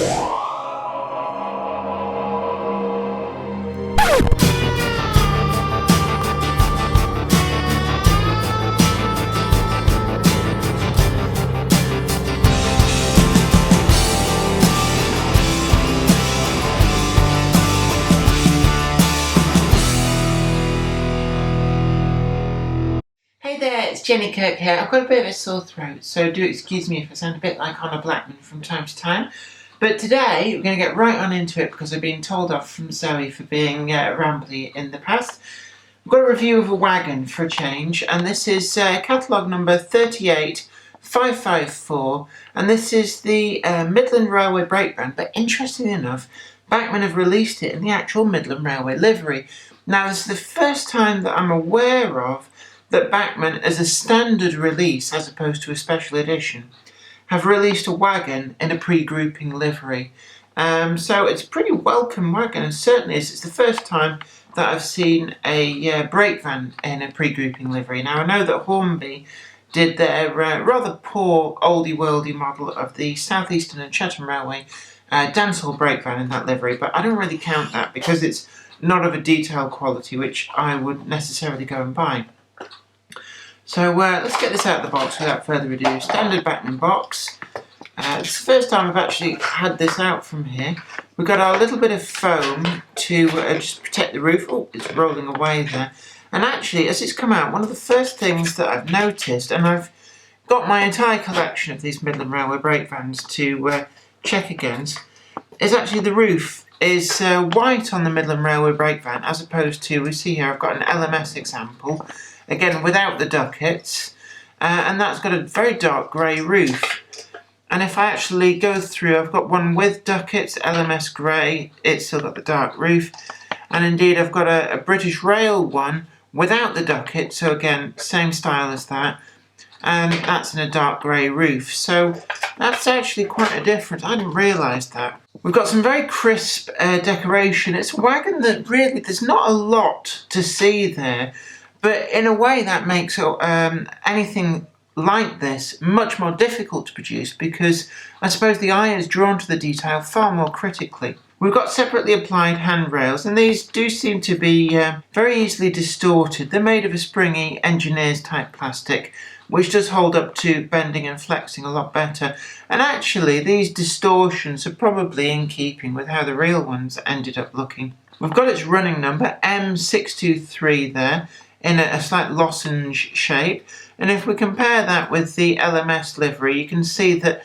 Hey there, it's Jenny Kirk here. I've got a bit of a sore throat, so do excuse me if I sound a bit like Honor Blackman from time to time. But today we're going to get right on into it because I've been told off from Zoe for being rambly in the past. I've got a review of a wagon for a change, and this is catalogue number 38554, and this is the Midland Railway breakdown. But interestingly enough, Bachmann have released it in the actual Midland Railway livery. Now, this is the first time that I'm aware of that Bachmann, as a standard release as opposed to a special edition, have released a wagon in a pre-grouping livery. So it's a pretty welcome wagon, and certainly it's the first time that I've seen a brake van in a pre-grouping livery. Now, I know that Hornby did their rather poor oldie-worldy model of the South Eastern and Chatham Railway dancehall brake van in that livery, but I don't really count that because it's not of a detail quality which I would necessarily go and buy. So let's get this out of the box without further ado. Standard Bachmann box. It's the first time I've actually had this out from here. We've got our little bit of foam to just protect the roof. Oh, it's rolling away there. And actually, as it's come out, one of the first things that I've noticed, and I've got my entire collection of these Midland Railway brake vans to check against, is actually the roof is white on the Midland Railway brake van, as opposed to, we see here, I've got an LMS example, again without the ducats, and that's got a very dark grey roof. And if I actually go through, I've got one with ducats, LMS grey, it's still got the dark roof, and indeed I've got a British Rail one without the ducat, so again, same style as that, and that's in a dark grey roof. So that's actually quite a difference. I didn't realise that. We've got some very crisp decoration. It's a wagon that really, there's not a lot to see there, but in a way that makes anything like this much more difficult to produce, because I suppose the eye is drawn to the detail far more critically. We've got separately applied handrails, and these do seem to be very easily distorted. They're made of a springy engineer's type plastic, which does hold up to bending and flexing a lot better. And actually these distortions are probably in keeping with how the real ones ended up looking. We've got its running number, M623 there, in a slight lozenge shape. And if we compare that with the LMS livery, you can see that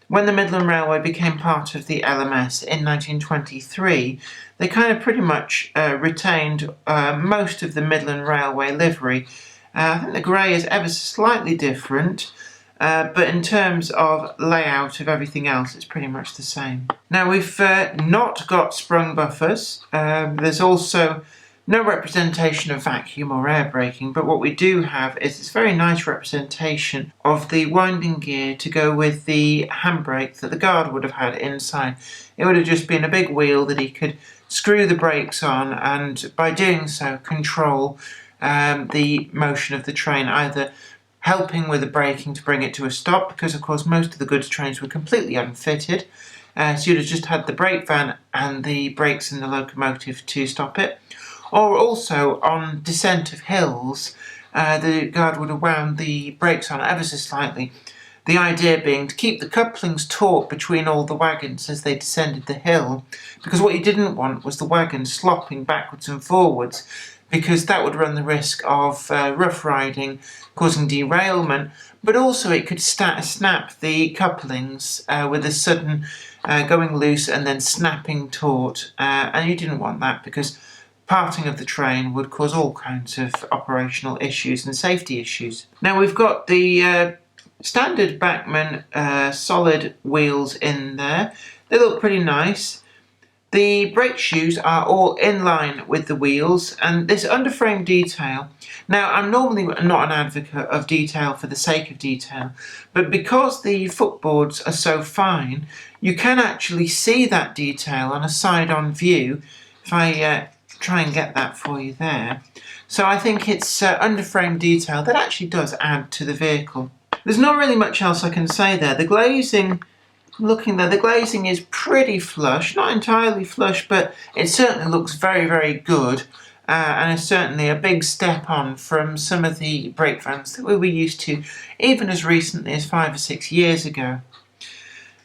when the Midland Railway became part of the LMS in 1923, they kind of pretty much retained most of the Midland Railway livery. I think the grey is ever so slightly different, but in terms of layout of everything else, it's pretty much the same. Now, we've not got sprung buffers. There's also no representation of vacuum or air braking, but what we do have is this very nice representation of the winding gear to go with the handbrake that the guard would have had inside. It would have just been a big wheel that he could screw the brakes on, and by doing so control the motion of the train, either helping with the braking to bring it to a stop, because of course most of the goods trains were completely unfitted, so you'd have just had the brake van and the brakes in the locomotive to stop it. Or also on descent of hills, the guard would have wound the brakes on ever so slightly. The idea being to keep the couplings taut between all the wagons as they descended the hill, because what you didn't want was the wagon slopping backwards and forwards, because that would run the risk of rough riding, causing derailment, but also it could snap the couplings with a sudden going loose and then snapping taut, and you didn't want that, because parting of the train would cause all kinds of operational issues and safety issues. Now, we've got the standard Bachmann solid wheels in there. They look pretty nice. The brake shoes are all in line with the wheels, and this underframe detail. Now, I'm normally not an advocate of detail for the sake of detail, but because the footboards are so fine, you can actually see that detail on a side-on view. If I try and get that for you there. So I think it's underframe detail that actually does add to the vehicle. There's not really much else I can say there. The glazing Looking there, the glazing is pretty flush, not entirely flush, but it certainly looks very, very good. And is certainly a big step on from some of the brake vans that we were used to even as recently as 5 or 6 years ago.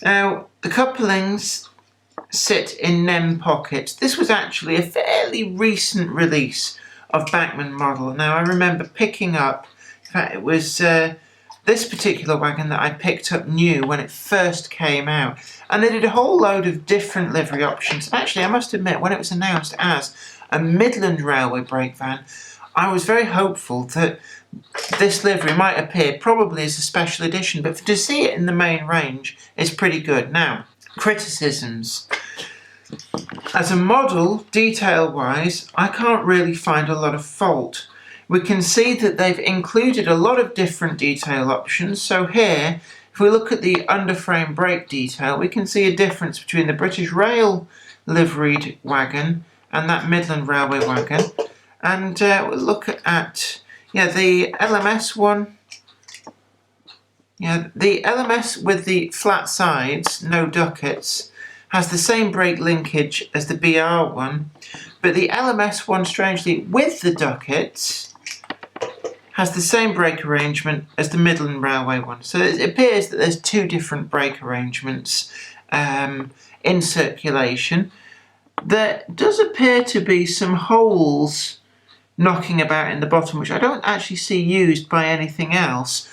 Now, the couplings sit in NEM pockets. This was actually a fairly recent release of Bachmann model. Now, I remember picking up, in fact it was this particular wagon that I picked up new when it first came out, and they did a whole load of different livery options. Actually, I must admit, when it was announced as a Midland Railway brake van, I was very hopeful that this livery might appear probably as a special edition, but to see it in the main range is pretty good. Now, criticisms. As a model, detail-wise, I can't really find a lot of fault. We can see that they've included a lot of different detail options. So here, if we look at the underframe brake detail, we can see a difference between the British Rail liveried wagon and that Midland Railway wagon. And we'll look at the LMS one. Yeah, the LMS with the flat sides, no ducats, has the same brake linkage as the BR one, but the LMS one, strangely, with the ducats, has the same brake arrangement as the Midland Railway one. So it appears that there's two different brake arrangements in circulation. There does appear to be some holes knocking about in the bottom, which I don't actually see used by anything else.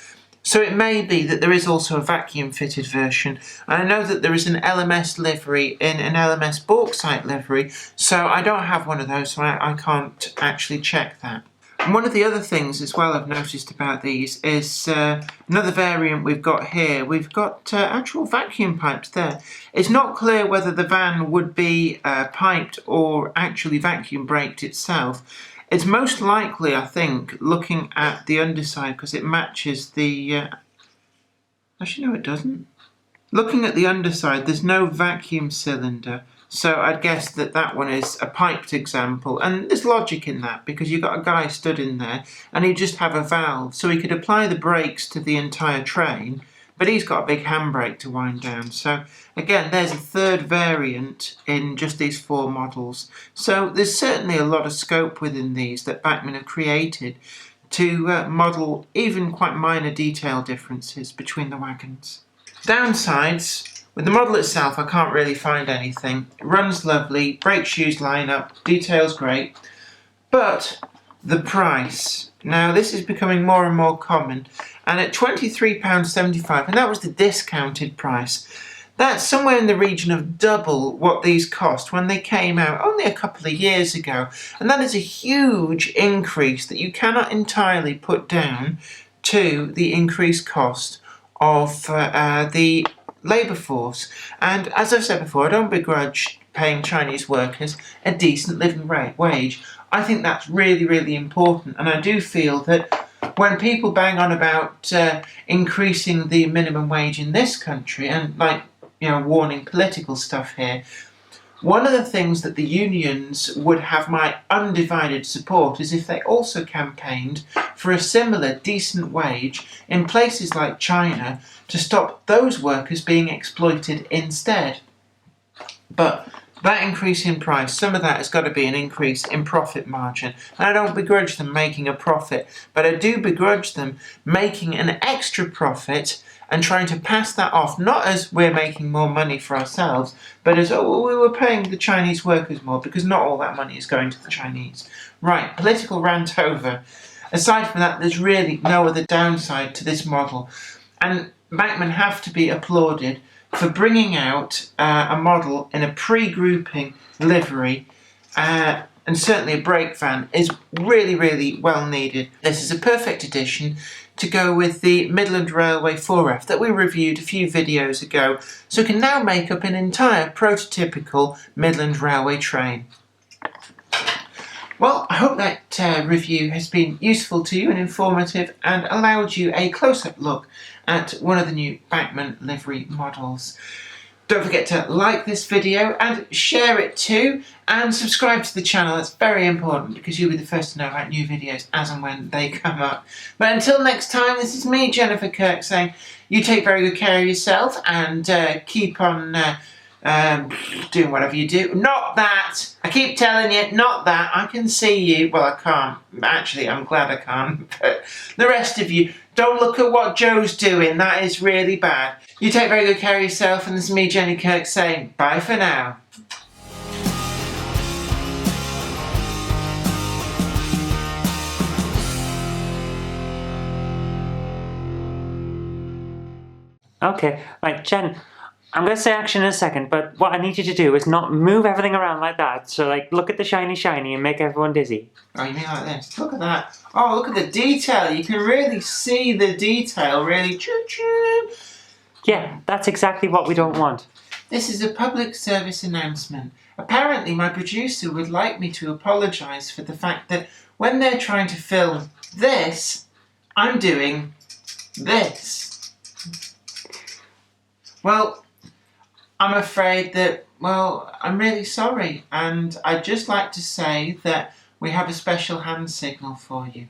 So it may be that there is also a vacuum fitted version. And I know that there is an LMS livery in an LMS bauxite livery, so I don't have one of those, so I can't actually check that. And one of the other things as well I've noticed about these is another variant we've got here. We've got actual vacuum pipes there. It's not clear whether the van would be piped or actually vacuum braked itself. It's most likely, I think, looking at the underside, because it matches the... Actually, no, it doesn't. Looking at the underside, there's no vacuum cylinder. So I'd guess that that one is a piped example. And there's logic in that, because you've got a guy stood in there, and he'd just have a valve. So he could apply the brakes to the entire train, but he's got a big handbrake to wind down. So again, there's a third variant in just these 4 models. So there's certainly a lot of scope within these that Bachmann have created to model even quite minor detail differences between the wagons. Downsides, with the model itself I can't really find anything. It runs lovely, brake shoes line up, detail's great, but the price. Now this is becoming more and more common, and at £23.75, and that was the discounted price, that's somewhere in the region of double what these cost when they came out only a couple of years ago. And that is a huge increase that you cannot entirely put down to the increased cost of the labour force. And as I've said before, I don't begrudge paying Chinese workers a decent living wage. I think that's really, really important, and I do feel that when people bang on about increasing the minimum wage in this country and, warning political stuff here, one of the things that the unions would have my undivided support is if they also campaigned for a similar decent wage in places like China to stop those workers being exploited instead. But that increase in price, some of that has got to be an increase in profit margin. And I don't begrudge them making a profit, but I do begrudge them making an extra profit and trying to pass that off, not as we're making more money for ourselves, but as, we were paying the Chinese workers more, because not all that money is going to the Chinese. Right, political rant over. Aside from that, there's really no other downside to this model. And Bachmann have to be applauded for bringing out a model in a pre-grouping livery, and certainly a brake van is really, really well needed. This is a perfect addition to go with the Midland Railway 4F that we reviewed a few videos ago, so we can now make up an entire prototypical Midland Railway train. Well, I hope that review has been useful to you and informative and allowed you a close-up look at one of the new Bachmann livery models. Don't forget to like this video and share it too, and subscribe to the channel. That's very important because you'll be the first to know about new videos as and when they come up. But until next time, this is me, Jennifer Kirk, saying you take very good care of yourself and keep on doing whatever you do. Not that! I keep telling you, not that. I can see you. Well, I can't. Actually, I'm glad I can't. But the rest of you, don't look at what Joe's doing. That is really bad. You take very good care of yourself, and this is me, Jenny Kirk, saying bye for now. Okay, right, Jen, I'm going to say action in a second, but what I need you to do is not move everything around like that. So, like, look at the shiny and make everyone dizzy. Oh, you mean like this? Look at that. Oh, look at the detail. You can really see the detail, really. Choo-choo. Yeah, that's exactly what we don't want. This is a public service announcement. Apparently, my producer would like me to apologise for the fact that when they're trying to film this, I'm doing this. Well, I'm afraid that, well, I'm really sorry, and I'd just like to say that we have a special hand signal for you.